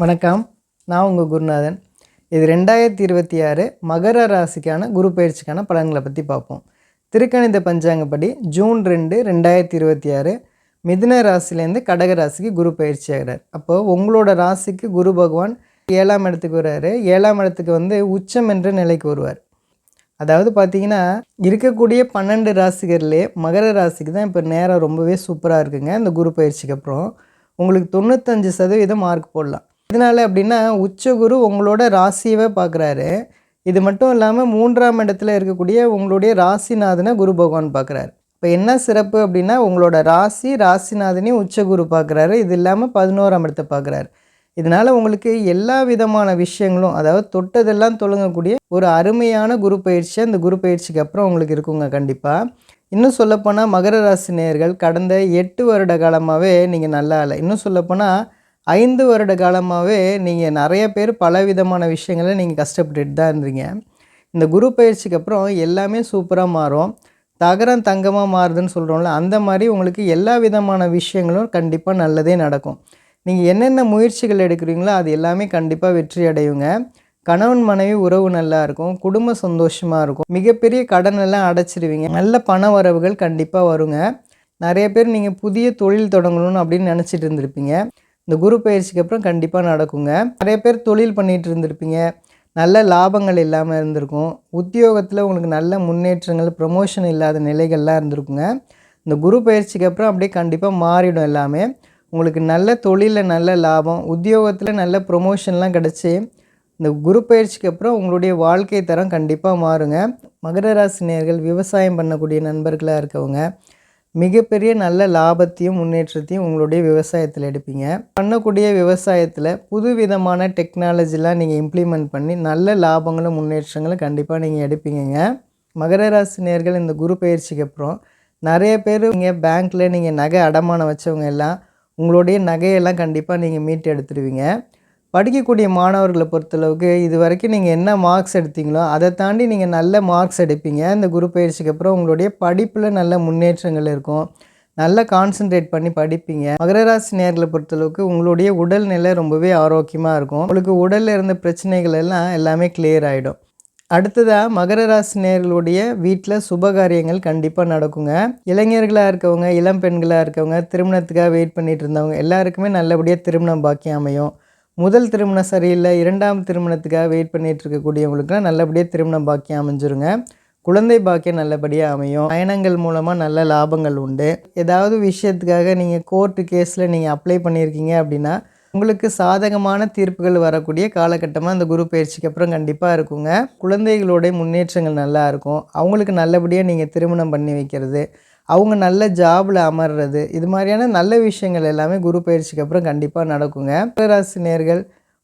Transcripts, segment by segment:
வணக்கம். நான் உங்கள் குருநாதன். இது 2026 மகர ராசிக்கான குரு பயிற்சிக்கான பலன்களை பற்றி பார்ப்போம். திருக்கணித பஞ்சாங்கப்படி ஜூன் 2, 2026 மிதுன ராசிலேருந்து கடக ராசிக்கு குரு பயிற்சி ஆகிறார். அப்போது உங்களோட ராசிக்கு குரு பகவான் 7ஆம் இடத்துக்கு வர்றாரு. 7ஆம் இடத்துக்கு உச்சம் என்ற நிலைக்கு வருவார். அதாவது பார்த்திங்கன்னா, இருக்கக்கூடிய 12 ராசிகள்லேயே மகர ராசிக்கு தான் இப்போ நேரம் ரொம்பவே சூப்பராக இருக்குங்க. இந்த குரு பயிற்சிக்கு அப்புறம் உங்களுக்கு 95% மார்க் போடலாம். இதனால் அப்படின்னா உச்சகுரு உங்களோட ராசியவே பார்க்குறாரு. இது மட்டும் இல்லாமல் 3ஆம் இடத்துல இருக்கக்கூடிய உங்களுடைய ராசிநாதனை குரு பகவான் பார்க்குறாரு. இப்போ என்ன சிறப்பு அப்படின்னா, உங்களோட ராசிநாதனையும் உச்சகுரு பார்க்குறாரு. இது இல்லாமல் 11ஆம் இடத்தை பார்க்குறாரு. இதனால் உங்களுக்கு எல்லா விதமான விஷயங்களும், அதாவது தொட்டதெல்லாம் தொடங்கக்கூடிய ஒரு அருமையான குரு பயிற்சியாக இந்த குரு பயிற்சிக்கு அப்புறம் உங்களுக்கு இருக்குங்க. கண்டிப்பாக இன்னும் சொல்லப்போனால் மகர ராசி நேயர்கள் கடந்த 8 வருட காலமாகவே நீங்கள் நல்லா இல்லை. இன்னும் சொல்லப்போனால் 5 வருட காலமாகவே நீங்கள் நிறைய பேர் பலவிதமான விஷயங்களை நீங்கள் கஷ்டப்பட்டுட்டு தான் இருந்தீங்க. இந்த குரு பயிற்சிக்கு அப்புறம் எல்லாமே சூப்பராக மாறும். தகரம் தங்கமாக மாறுதுன்னு சொல்கிறோம்ல, அந்த மாதிரி உங்களுக்கு எல்லா விதமான விஷயங்களும் கண்டிப்பாக நல்லதே நடக்கும். நீங்கள் என்னென்ன முயற்சிகள் எடுக்கிறீங்களோ அது எல்லாமே கண்டிப்பாக வெற்றி அடையுங்க. கணவன் மனைவி உறவு நல்லா இருக்கும். குடும்ப சந்தோஷமாக இருக்கும். மிகப்பெரிய கடனெல்லாம் அடைச்சிடுவீங்க. நல்ல பண வரவுகள் கண்டிப்பாக வருங்க. நிறைய பேர் நீங்கள் புதிய தொழில் தொடங்கணும்னு அப்படின்னு நினச்சிட்டு இருந்திருப்பீங்க. இந்த குரு பயிற்சிக்கு அப்புறம் கண்டிப்பாக நடக்குங்க. நிறைய பேர் தொழில் பண்ணிகிட்டு இருந்திருப்பீங்க. நல்ல லாபங்கள் இல்லாமல் இருந்திருக்கும். உத்தியோகத்தில் உங்களுக்கு நல்ல முன்னேற்றங்கள், ப்ரமோஷன் இல்லாத நிலைகள்லாம் இருந்திருக்குங்க. இந்த குரு பயிற்சிக்கு அப்புறம் அப்படியே கண்டிப்பாக மாறிடும் எல்லாமே. உங்களுக்கு நல்ல தொழிலில் நல்ல லாபம், உத்தியோகத்தில் நல்ல ப்ரொமோஷன்லாம் கிடச்சி இந்த குரு பயிற்சிக்கு அப்புறம் உங்களுடைய வாழ்க்கை தரம் கண்டிப்பாக மாறுங்க. மகர ராசி நேயர்கள் விவசாயம் பண்ணக்கூடிய நண்பர்களாக இருக்கவங்க மிகப்பெரிய நல்ல லாபத்தையும் முன்னேற்றத்தையும் உங்களுடைய விவசாயத்தில் எடுப்பீங்க. பண்ணக்கூடிய விவசாயத்தில் புது விதமான டெக்னாலஜிலாம் நீங்கள் இம்ப்ளிமெண்ட் பண்ணி நல்ல லாபங்களும் முன்னேற்றங்களும் கண்டிப்பாக நீங்கள் எடுப்பீங்க. மகர ராசி நேயர்கள் இந்த குரு பயிற்சிக்கு அப்புறம் நிறைய பேர் நீங்கள் பேங்க்கில் நீங்கள் நகை அடமானம் வச்சவங்க எல்லாம் உங்களுடைய நகையெல்லாம் கண்டிப்பாக நீங்கள் மீட்டு எடுத்துடுவீங்க. படிக்கக்கூடிய மாணவர்களை பொறுத்தளவுக்கு இது வரைக்கும் நீங்கள் என்ன மார்க்ஸ் எடுத்தீங்களோ அதை தாண்டி நீங்கள் நல்ல மார்க்ஸ் எடுப்பீங்க. இந்த குரு பயிற்சிக்கு அப்புறம் உங்களுடைய படிப்பில் நல்ல முன்னேற்றங்கள் இருக்கும். நல்லா கான்சன்ட்ரேட் பண்ணி படிப்பீங்க. மகர ராசி நேயர்களை பொறுத்தளவுக்கு உங்களுடைய உடல்நிலை ரொம்பவே ஆரோக்கியமாக இருக்கும். உங்களுக்கு உடலில் இருந்த பிரச்சனைகள் எல்லாமே கிளியர் ஆகிடும். அடுத்ததாக மகர ராசி நேயர்களுடைய வீட்டில் சுபகாரியங்கள் கண்டிப்பாக நடக்குங்க. இளைஞர்களாக இருக்கவங்க, இளம் பெண்களாக இருக்கவங்க, திருமணத்துக்காக வெயிட் பண்ணிகிட்டு இருந்தவங்க எல்லாருக்குமே நல்லபடியாக திருமணம் பாக்கியம் அமையும். முதல் திருமணம் சரியில்லை, 2ஆம் திருமணத்துக்காக வெயிட் பண்ணிகிட்டு இருக்கக்கூடியவங்களுக்குலாம் நல்லபடியாக திருமணம் பாக்கியம் அமைஞ்சிருங்க. குழந்தை பாக்கியம் நல்லபடியாக அமையும். பயணங்கள் மூலமாக நல்ல லாபங்கள் உண்டு. ஏதாவது விஷயத்துக்காக நீங்கள் கோர்ட்டு கேஸில் நீங்கள் அப்ளை பண்ணியிருக்கீங்க அப்படின்னா உங்களுக்கு சாதகமான தீர்ப்புகள் வரக்கூடிய காலகட்டமாக இந்த குரு பயிற்சிக்கு அப்புறம் கண்டிப்பாக இருக்குங்க. குழந்தைகளுடைய முன்னேற்றங்கள் நல்லா இருக்கும். அவங்களுக்கு நல்லபடியாக நீங்கள் திருமணம் பண்ணி வைக்கிறது, அவங்க நல்ல ஜாபில் அமர்றது, இது மாதிரியான நல்ல விஷயங்கள் எல்லாமே குரு பயிற்சிக்கு அப்புறம் கண்டிப்பாக நடக்குங்க. ராசி நேயர்கள்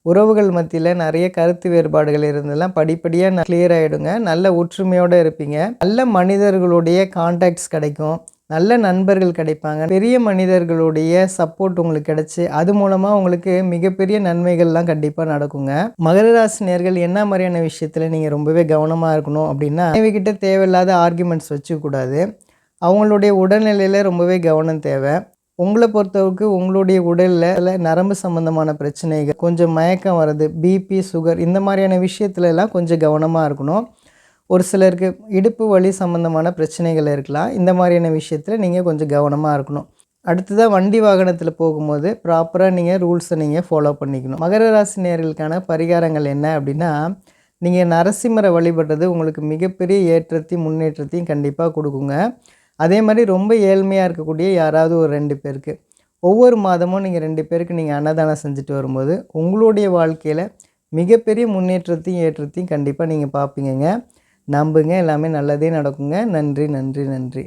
உறவுகள் மத்தியில் நிறைய கருத்து வேறுபாடுகள் இருந்தெல்லாம் படிப்படியாக கிளியர் ஆகிடுங்க. நல்ல ஒற்றுமையோடு இருப்பீங்க. நல்ல மனிதர்களுடைய கான்டாக்ட்ஸ் கிடைக்கும். நல்ல நண்பர்கள் கிடைப்பாங்க. பெரிய மனிதர்களுடைய சப்போர்ட் உங்களுக்கு கிடைச்சி அது மூலமாக உங்களுக்கு மிகப்பெரிய நன்மைகள்லாம் கண்டிப்பாக நடக்குங்க. மகர ராசி நேயர்கள் என்ன மாதிரியான விஷயத்தில் நீங்கள் ரொம்பவே கவனமாக இருக்கணும் அப்படின்னா, மனைவிக்கிட்ட தேவையில்லாத ஆர்குமெண்ட்ஸ் வச்சுக்கூடாது. அவங்களுடைய உடல்நிலையில் ரொம்பவே கவனம் தேவை. உங்களை பொறுத்தவரைக்கு உங்களுடைய உடலில் நரம்பு சம்மந்தமான பிரச்சனைகள், கொஞ்சம் மயக்கம் வர்றது, பிபி, சுகர் இந்த மாதிரியான விஷயத்துலலாம் கொஞ்சம் கவனமாக இருக்கணும். ஒரு சிலருக்கு இடுப்பு வலி சம்மந்தமான பிரச்சனைகள் இருக்கலாம். இந்த மாதிரியான விஷயத்தில் நீங்கள் கொஞ்சம் கவனமாக இருக்கணும். அடுத்ததாக வண்டி வாகனத்தில் போகும்போது ப்ராப்பராக நீங்கள் ரூல்ஸை நீங்கள் ஃபாலோ பண்ணிக்கணும். மகர ராசி நேயர்களுக்கான பரிகாரங்கள் என்ன அப்படின்னா, நீங்கள் நரசிம்மரை வழிபடுறது உங்களுக்கு மிகப்பெரிய ஏற்றத்தையும் முன்னேற்றத்தையும் கண்டிப்பாக கொடுக்குங்க. அதே மாதிரி ரொம்ப ஏழ்மையாக இருக்கக்கூடிய யாராவது ஒரு 2 பேருக்கு ஒவ்வொரு மாதமும் நீங்கள் 2 பேருக்கு நீங்கள் அன்னதானம் செஞ்சுட்டு வரும்போது உங்களுடைய வாழ்க்கையில் மிகப்பெரிய முன்னேற்றத்தையும் ஏற்றத்தையும் கண்டிப்பாக நீங்கள் பார்ப்பீங்க. நம்புங்க, எல்லாமே நல்லதே நடக்குங்க. நன்றி, நன்றி, நன்றி.